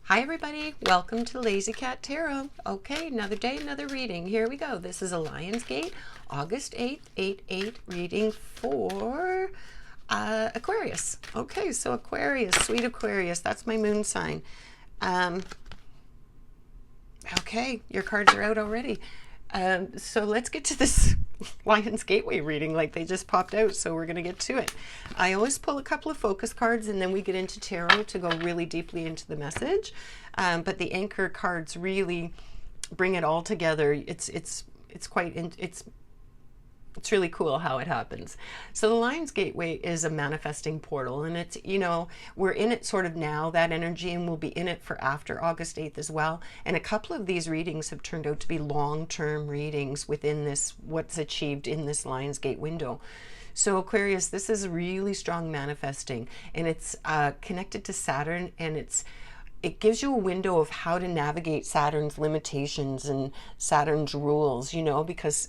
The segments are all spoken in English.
Hi everybody, welcome to Lazy Cat Tarot. Okay, another day, another reading. Here we go. This is a Lionsgate, August 8th, 8/8 reading for Aquarius. Okay, so Aquarius, sweet Aquarius, that's my moon sign. Okay, your cards are out already. So let's get to this Lion's Gateway reading, like they just popped out, so we're going to get to it. I always pull a couple of focus cards and then we get into tarot to go really deeply into the message. But the anchor cards really bring it all together. It's really cool how it happens. So the Lion's Gateway is a manifesting portal, and it's, you know, we're in it sort of now, that energy, and we'll be in it for after August 8th as well. And a couple of these readings have turned out to be long-term readings within this, what's achieved in this Lion's Gate window. So Aquarius, this is really strong manifesting, and it's connected to Saturn, and it gives you a window of how to navigate Saturn's limitations and Saturn's rules, you know, because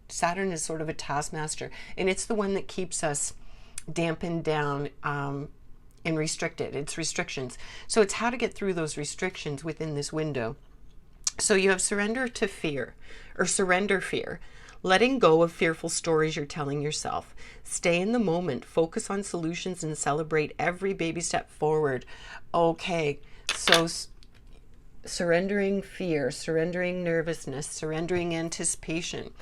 Saturn is sort of a taskmaster, and it's the one that keeps us dampened down and restricted. It's restrictions. So it's how to get through those restrictions within this window. So you have surrender to fear, or surrender fear. Letting go of fearful stories you're telling yourself. Stay in the moment, focus on solutions, and celebrate every baby step forward. Okay, so surrendering fear, surrendering nervousness, surrendering anticipation.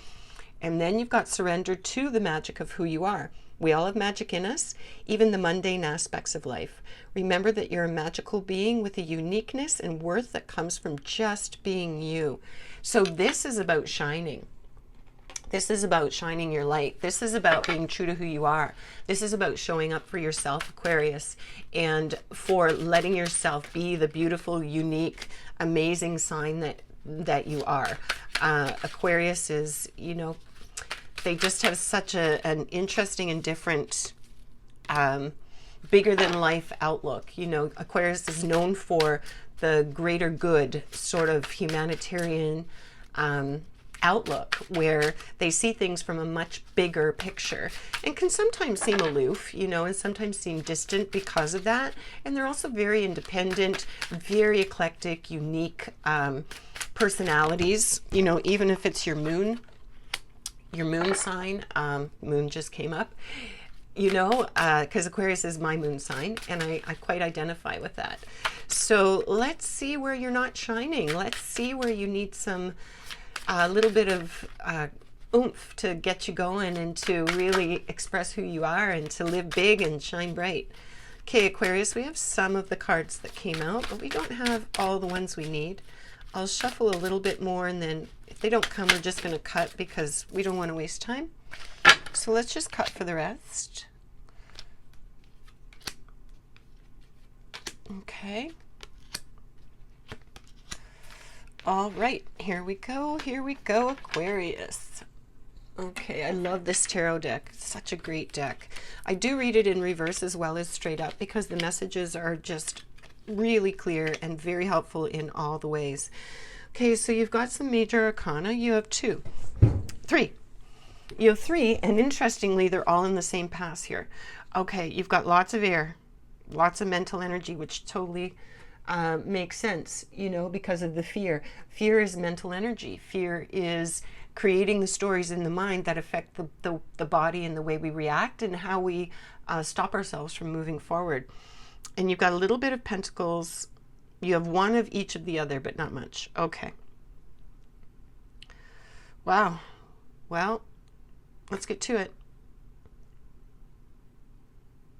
And then you've got surrender to the magic of who you are. We all have magic in us, even the mundane aspects of life. Remember that you're a magical being with a uniqueness and worth that comes from just being you. So this is about shining. This is about shining your light. This is about being true to who you are. This is about showing up for yourself, Aquarius, and for letting yourself be the beautiful, unique, amazing sign that you are. Aquarius is, you know, they just have such an interesting and different, bigger than life outlook. You know, Aquarius is known for the greater good, sort of humanitarian outlook, where they see things from a much bigger picture and can sometimes seem aloof, you know, and sometimes seem distant because of that. And they're also very independent, very eclectic, unique personalities, you know, even if it's your moon sign. Moon just came up, you know, because Aquarius is my moon sign, and I quite identify with that. So let's see where you're not shining. Let's see where you need some a little bit of oomph to get you going and to really express who you are and to live big and shine bright. Okay, Aquarius, we have some of the cards that came out, but we don't have all the ones we need. I'll shuffle a little bit more, and then if they don't come, we're just going to cut because we don't want to waste time. So let's just cut for the rest. Okay. All right, here we go, Aquarius. Okay, I love this tarot deck. It's such a great deck. I do read it in reverse as well as straight up because the messages are just really clear and very helpful in all the ways. Okay, so you've got some major arcana. You have three. You have three, and interestingly, they're all in the same pass here. Okay, you've got lots of air, lots of mental energy, which totally makes sense, you know, because of the fear. Fear is mental energy. Fear is creating the stories in the mind that affect the body and the way we react and how we stop ourselves from moving forward. And you've got a little bit of pentacles. You have one of each of the other, but not much. Okay. Wow. Well, let's get to it.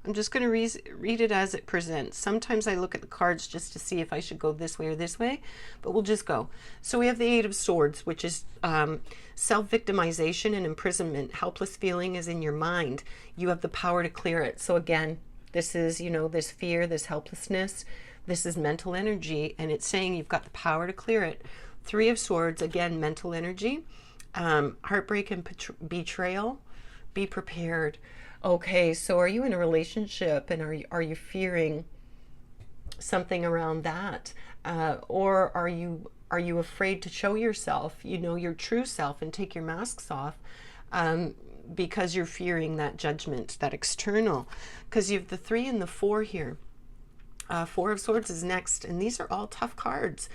I'm just going to read it as it presents. Sometimes I look at the cards just to see if I should go this way or this way, but we'll just go. So we have the Eight of Swords, which is self-victimization and imprisonment. Helpless feeling is in your mind. You have the power to clear it. So again, this is, you know, this fear, this helplessness, this is mental energy, and it's saying you've got the power to clear it. Three of Swords, again, mental energy, heartbreak and betrayal. Be prepared. Okay, so are you in a relationship, and are you fearing something around that, or are you afraid to show yourself, you know, your true self, and take your masks off because you're fearing that judgment, that external? Because you have the 3 and the 4 here. Four of Swords is next, and these are all tough cards.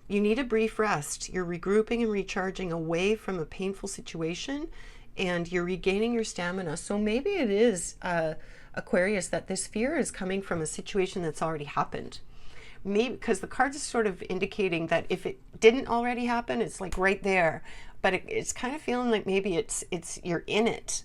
You need a brief rest. You're regrouping and recharging away from a painful situation, and you're regaining your stamina. So maybe it is, Aquarius, that this fear is coming from a situation that's already happened. Maybe because the cards are sort of indicating that if it didn't already happen, it's like right there. But it's kind of feeling like maybe it's you're in it,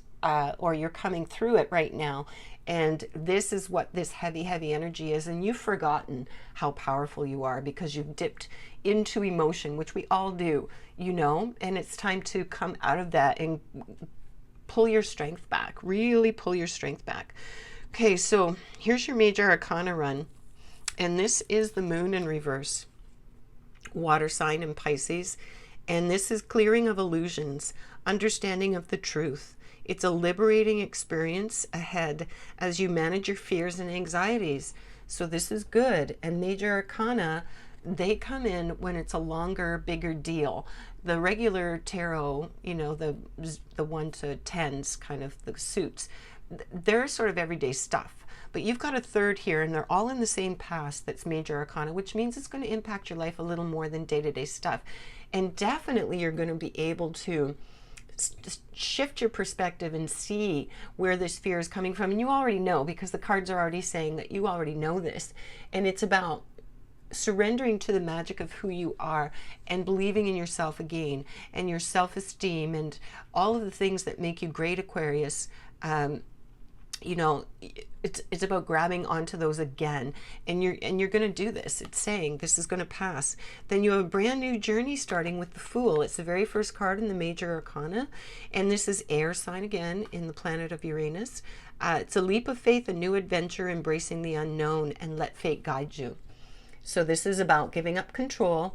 or you're coming through it right now. And this is what this heavy, heavy energy is. And you've forgotten how powerful you are because you've dipped into emotion, which we all do, you know, and it's time to come out of that and pull your strength back, really pull your strength back. Okay, so here's your major arcana run. And this is the moon in reverse, water sign in Pisces. And this is clearing of illusions, understanding of the truth. It's a liberating experience ahead as you manage your fears and anxieties. So this is good. And major arcana, they come in when it's a longer, bigger deal. The regular tarot, you know, the 1 to 10s, kind of the suits, they're sort of everyday stuff. But you've got a third here, and they're all in the same past that's major arcana, which means it's going to impact your life a little more than day-to-day stuff. And definitely you're going to be able to shift your perspective and see where this fear is coming from. And you already know, because the cards are already saying that you already know this. And it's about surrendering to the magic of who you are and believing in yourself again, and your self-esteem and all of the things that make you great, Aquarius. You know, it's about grabbing onto those again, and you're going to do this. It's saying this is going to pass. Then you have a brand new journey starting with the Fool. It's the very first card in the major arcana, and this is air sign again in the planet of Uranus. It's a leap of faith, a new adventure, embracing the unknown, and let fate guide you. So this is about giving up control,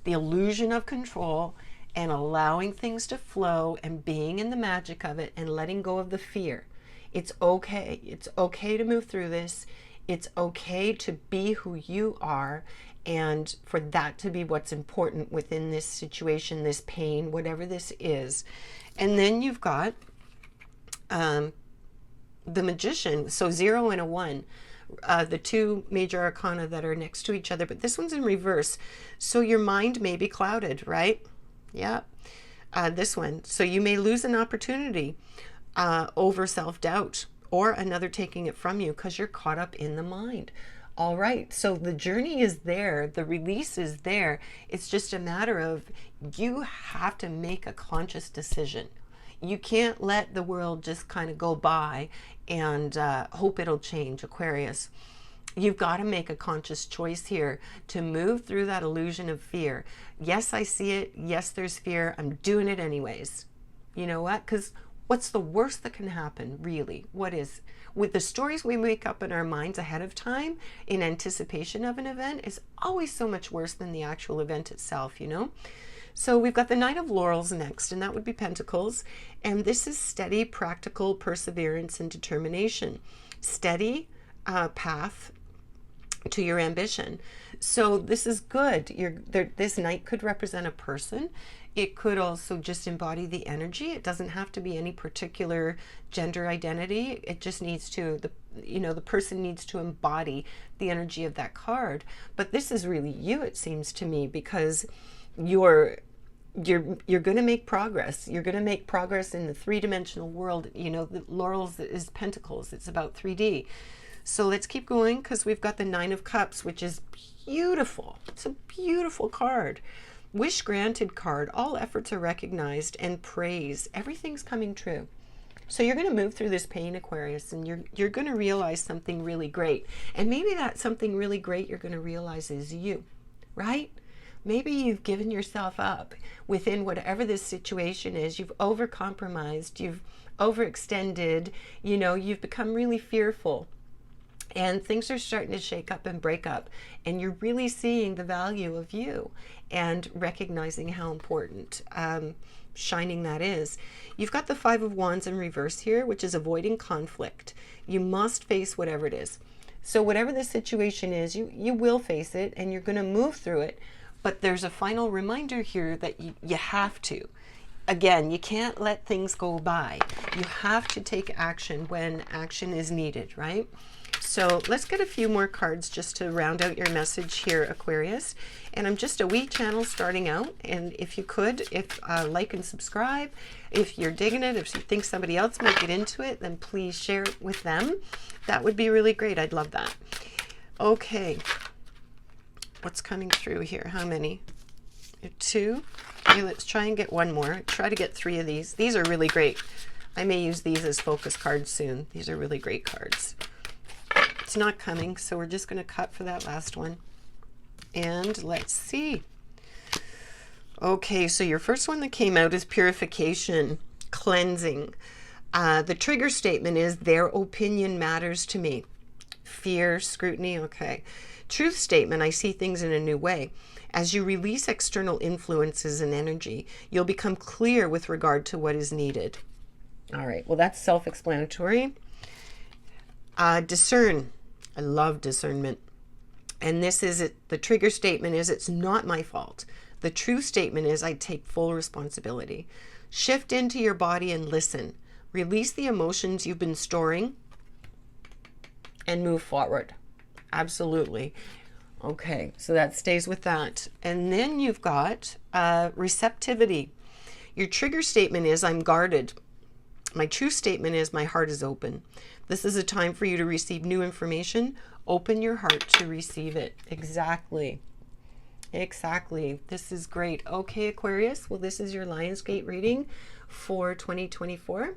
the illusion of control, and allowing things to flow and being in the magic of it and letting go of the fear. It's okay. It's okay to move through this. It's okay to be who you are, and for that to be what's important within this situation, this pain, whatever this is. And then you've got the Magician. So 0 and a 1. The two major arcana that are next to each other, but this one's in reverse. So your mind may be clouded, right? Yeah. This one. So you may lose an opportunity over self-doubt, or another taking it from you because you're caught up in the mind. All right, so the journey is there, the release is there. It's just a matter of you have to make a conscious decision. You can't let the world just kind of go by and hope it'll change, Aquarius. You've got to make a conscious choice here to move through that illusion of fear. Yes, I see it. Yes, there's fear. I'm doing it anyways. You know what? Because what's the worst that can happen, really? What is? With the stories we make up in our minds ahead of time in anticipation of an event is always so much worse than the actual event itself, you know? So we've got the Knight of Laurels next, and that would be Pentacles. And this is steady, practical perseverance and determination. Steady path to your ambition. So this is good. This Knight could represent a person. It could also just embody the energy. It doesn't have to be any particular gender identity. It just needs to, the person needs to embody the energy of that card. But this is really you, it seems to me, because you're going to make progress. You're going to make progress in the three-dimensional world. You know, the Laurels is Pentacles. It's about 3D. So let's keep going, because we've got the Nine of Cups, which is beautiful. It's a beautiful card. Wish granted card. All efforts are recognized and praised. Everything's coming true. So you're going to move through this pain, Aquarius, and you're going to realize something really great. And maybe that something really great you're going to realize is you, right? Maybe you've given yourself up within whatever this situation is. You've overcompromised. You've overextended. You know, you've become really fearful. And things are starting to shake up and break up. And you're really seeing the value of you and recognizing how important shining that is. You've got the Five of Wands in reverse here, which is avoiding conflict. You must face whatever it is. So whatever the situation is, you will face it, and you're going to move through it. But there's a final reminder here that you have to. Again, you can't let things go by. You have to take action when action is needed, right? So let's get a few more cards just to round out your message here, Aquarius. And I'm just a wee channel starting out. And if you could, like and subscribe. If you're digging it, if you think somebody else might get into it, then please share it with them. That would be really great. I'd love that. Okay. What's coming through here? How many? 2. Okay, let's try and get one more. Try to get 3 of these. These are really great. I may use these as focus cards soon. These are really great cards. It's not coming, so we're just going to cut for that last one. And let's see. Okay, so your first one that came out is purification, cleansing. The trigger statement is their opinion matters to me. Fear, scrutiny, okay. Truth statement, I see things in a new way. As you release external influences and energy, you'll become clear with regard to what is needed. All right, well, that's self-explanatory. Discern. I love discernment. And this is it. The trigger statement is it's not my fault. The truth statement is I take full responsibility. Shift into your body and listen. Release the emotions you've been storing and move forward. Absolutely. Okay, so that stays with that. And then you've got receptivity. Your trigger statement is I'm guarded. My truth statement is my heart is open. This is a time for you to receive new information. Open your heart to receive it. Exactly. Exactly. This is great. Okay, Aquarius. Well, this is your Lionsgate reading for 2024.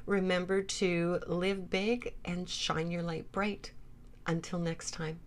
Remember to live big and shine your light bright. Until next time.